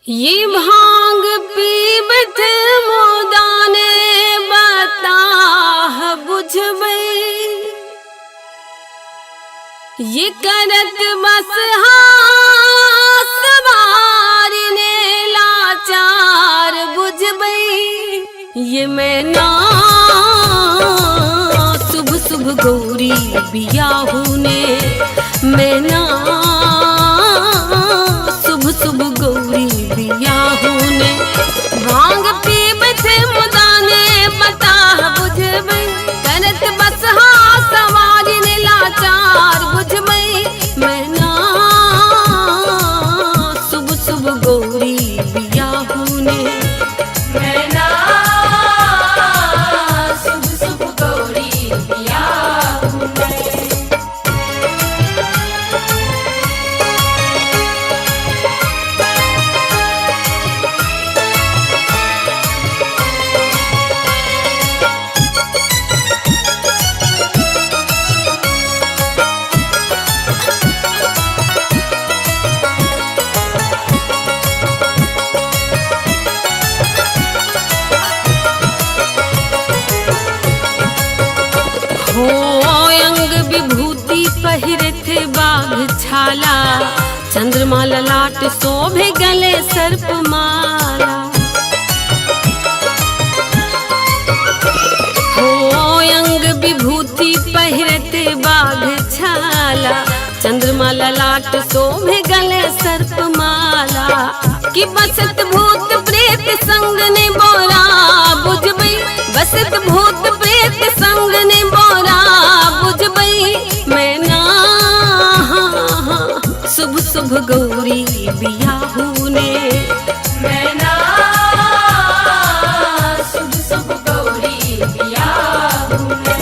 ये भांग पीबत मोदाने बताह बुझबै। ये करत बस सवारी ने लाचार बुझबै। ये मैना शुभ शुभ गौरी बियाहू ने मैना शुभ शुभ गौरी बियाहू ने भांग पीबत मुदाने बताह बुझबै। करत बस सवारी ने लाचार बुझबै। मैना शुभ शुभ गौरी बियाहू ने मैना शुभ शुभ गौरी बियाहू ने। हो अंग विभूति पहिरत बाघ छाला। चंद्रमा ललाट शोभे गले सर्प माला। हो अंग विभूति पहिरत बाघ छाला। चंद्रमा ललाट शोभे गले सर्प माला। कि बसत भूत प्रेत संग ने बोरा बुझबै। बसत भूत प्रेत संग ने बोरा बुझबै। मैना शुभ शुभ गौरी बियाहू ने मैना शुभ शुभ गौरी बियाहू ने।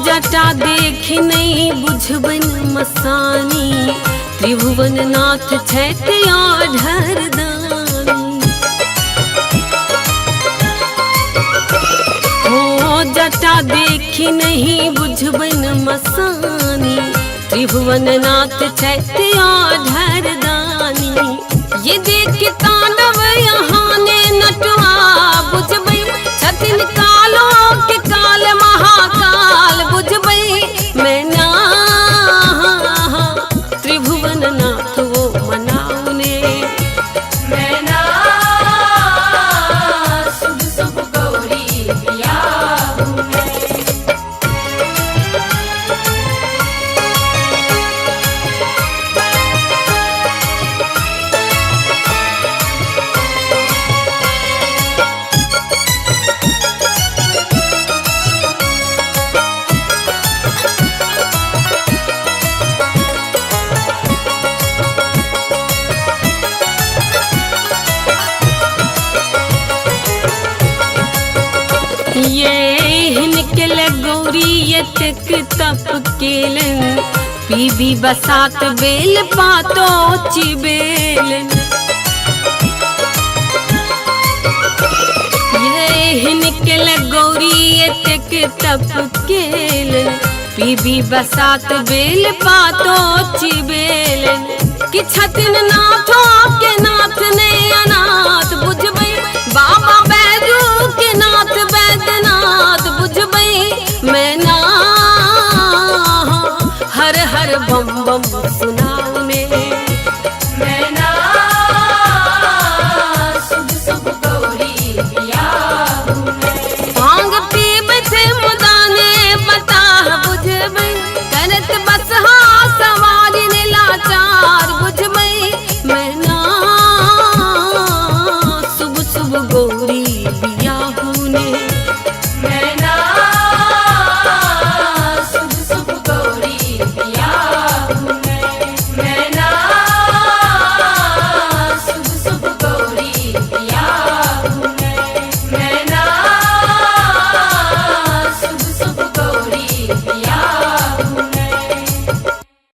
जटा देखी नहीं बुझबन मसानी। त्रिभुवन नाथ छैत्या ढरदानी। हो जटा देखी नहीं बुझबन मसानी। त्रिभुवन नाथ छैत्या ढरदानी। ये देख तांडव यहाँ ने नटवा बुझबै। छथिन कालो के काल महाकाल बुझबै। मैना त्रिभुवन नाथ वो मनाउने मैना शुभ शुभ गौरी बियाहू ने। ये हिनके गौरी ये तक तप केलन। पीबी बसात बेल पातो चिबेलन। ये हिनके गौरी ये तक तप केलन। पीबी बसात बेल पातो चिबेलन। कि छतिन नाथो के नाथ ने अनाथ बुझबै। बाबा बैजू के नाथ बैद्यनाथ बुझबै। मैना हर हर बम बम